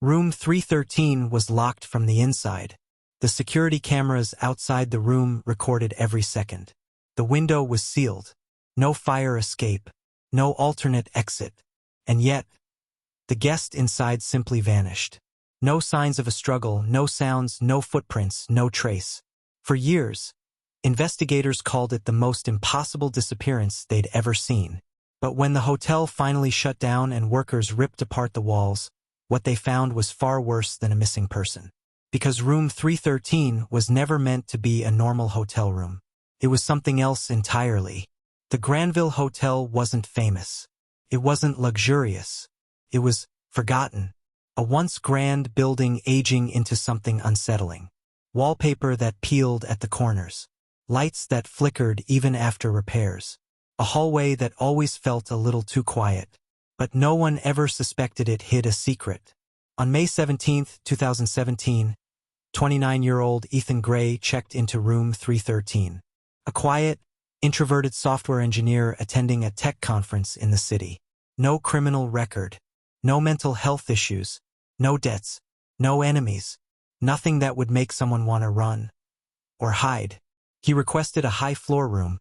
Room 313 was locked from the inside. The security cameras outside the room recorded every second. The window was sealed. No fire escape. No alternate exit. And yet, the guest inside simply vanished. No signs of a struggle, no sounds, no footprints, no trace. For years, investigators called it the most impossible disappearance they'd ever seen. But when the hotel finally shut down and workers ripped apart the walls, what they found was far worse than a missing person. Because room 313 was never meant to be a normal hotel room. It was something else entirely. The Granville Hotel wasn't famous. It wasn't luxurious. It was forgotten. A once grand building aging into something unsettling. Wallpaper that peeled at the corners. Lights that flickered even after repairs. A hallway that always felt a little too quiet. But no one ever suspected it hid a secret. On May 17, 2017, 29-year-old Ethan Gray checked into room 313. A quiet, introverted software engineer attending a tech conference in the city. No criminal record. No mental health issues. No debts. No enemies. Nothing that would make someone want to run. Or hide. He requested a high-floor room,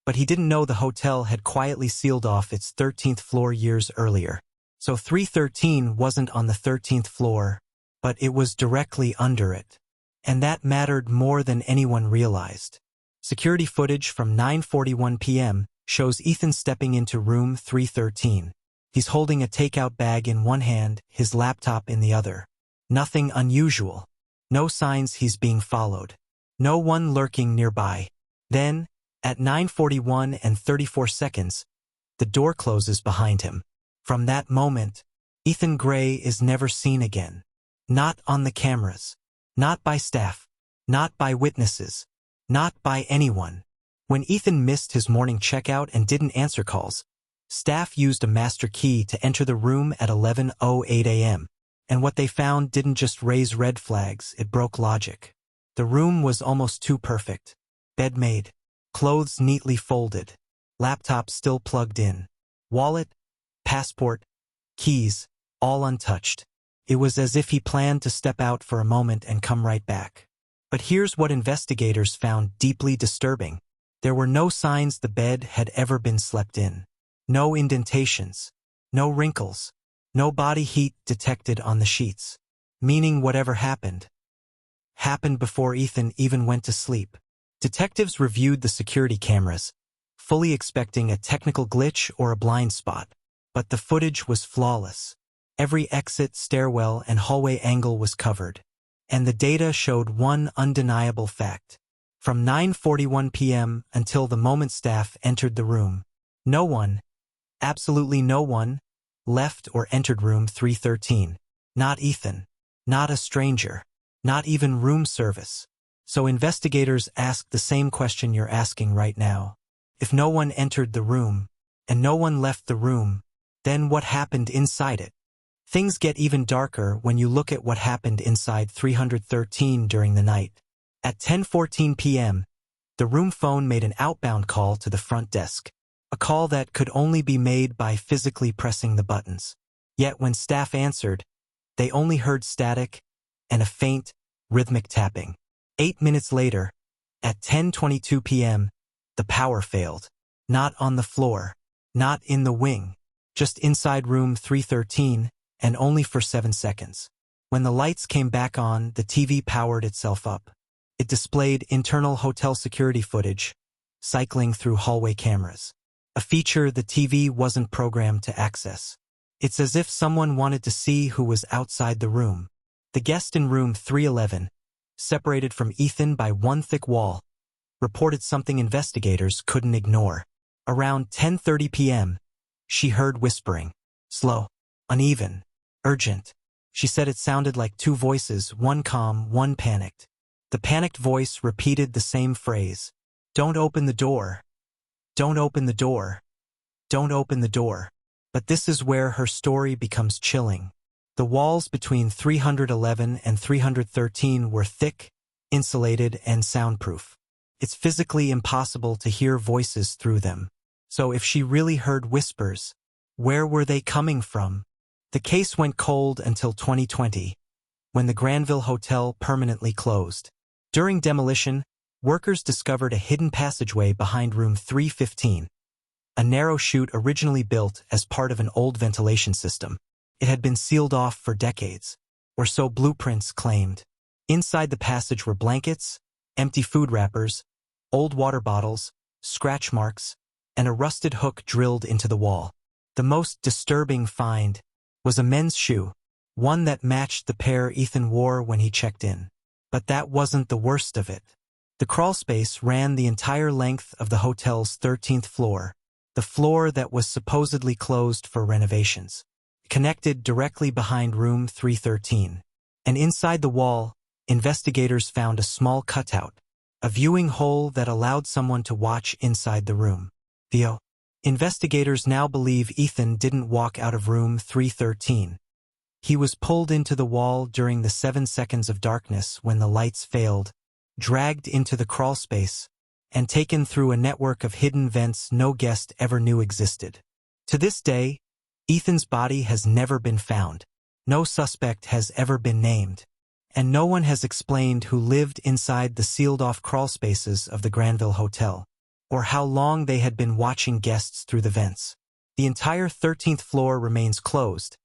but he didn't know the hotel had quietly sealed off its 13th floor years earlier. So 313 wasn't on the 13th floor, but it was directly under it. And that mattered more than anyone realized. Security footage from 9:41 p.m. shows Ethan stepping into room 313. He's holding a takeout bag in one hand, his laptop in the other. Nothing unusual. No signs he's being followed. No one lurking nearby. Then, at 9:41 and 34 seconds, the door closes behind him. From that moment, Ethan Gray is never seen again. Not on the cameras. Not by staff. Not by witnesses. Not by anyone. When Ethan missed his morning checkout and didn't answer calls, staff used a master key to enter the room at 11:08 a.m. And what they found didn't just raise red flags, it broke logic. The room was almost too perfect. Bed made. Clothes neatly folded. Laptop still plugged in. Wallet, passport, keys, all untouched. It was as if he planned to step out for a moment and come right back. But here's what investigators found deeply disturbing. There were no signs the bed had ever been slept in. No indentations. No wrinkles. No body heat detected on the sheets. Meaning whatever happened before Ethan even went to sleep. Detectives reviewed the security cameras, fully expecting a technical glitch or a blind spot. But the footage was flawless. Every exit, stairwell, and hallway angle was covered. And the data showed one undeniable fact. From 9:41 p.m. until the moment staff entered the room, no one, absolutely no one, left or entered room 313. Not Ethan. Not a stranger. Not even room service. So investigators asked the same question you're asking right now. If no one entered the room, and no one left the room, then what happened inside it? Things get even darker when you look at what happened inside 313 during the night. At 10:14 p.m., the room phone made an outbound call to the front desk. A call that could only be made by physically pressing the buttons. Yet when staff answered, they only heard static and a faint, rhythmic tapping. 8 minutes later, at 10:22 p.m., the power failed. Not on the floor. Not in the wing. Just inside room 313, and only for 7 seconds. When the lights came back on, the TV powered itself up. It displayed internal hotel security footage, cycling through hallway cameras. A feature the TV wasn't programmed to access. It's as if someone wanted to see who was outside the room. The guest in room 311, separated from Ethan by one thick wall, reported something investigators couldn't ignore. Around 10:30 p.m., she heard whispering. Slow, uneven, urgent. She said it sounded like two voices, one calm, one panicked. The panicked voice repeated the same phrase. Don't open the door. Don't open the door. Don't open the door. But this is where her story becomes chilling. The walls between 311 and 313 were thick, insulated, and soundproof. It's physically impossible to hear voices through them. So if she really heard whispers, where were they coming from? The case went cold until 2020, when the Granville Hotel permanently closed. During demolition, workers discovered a hidden passageway behind room 315, a narrow chute originally built as part of an old ventilation system. It had been sealed off for decades, or so blueprints claimed. Inside the passage were blankets, empty food wrappers, old water bottles, scratch marks, and a rusted hook drilled into the wall. The most disturbing find was a men's shoe, one that matched the pair Ethan wore when he checked in. But that wasn't the worst of it. The crawlspace ran the entire length of the hotel's 13th floor, the floor that was supposedly closed for renovations, connected directly behind room 313. And inside the wall, investigators found a small cutout, a viewing hole that allowed someone to watch inside the room. Investigators now believe Ethan didn't walk out of room 313. He was pulled into the wall during the 7 seconds of darkness when the lights failed, dragged into the crawlspace, and taken through a network of hidden vents no guest ever knew existed. To this day, Ethan's body has never been found, no suspect has ever been named, and no one has explained who lived inside the sealed-off crawlspaces of the Granville Hotel, or how long they had been watching guests through the vents. The entire 13th floor remains closed,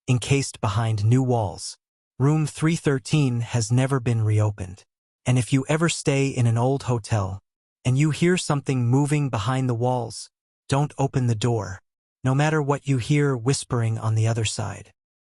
encased behind new walls. Room 313 has never been reopened. And if you ever stay in an old hotel, and you hear something moving behind the walls, don't open the door, no matter what you hear whispering on the other side.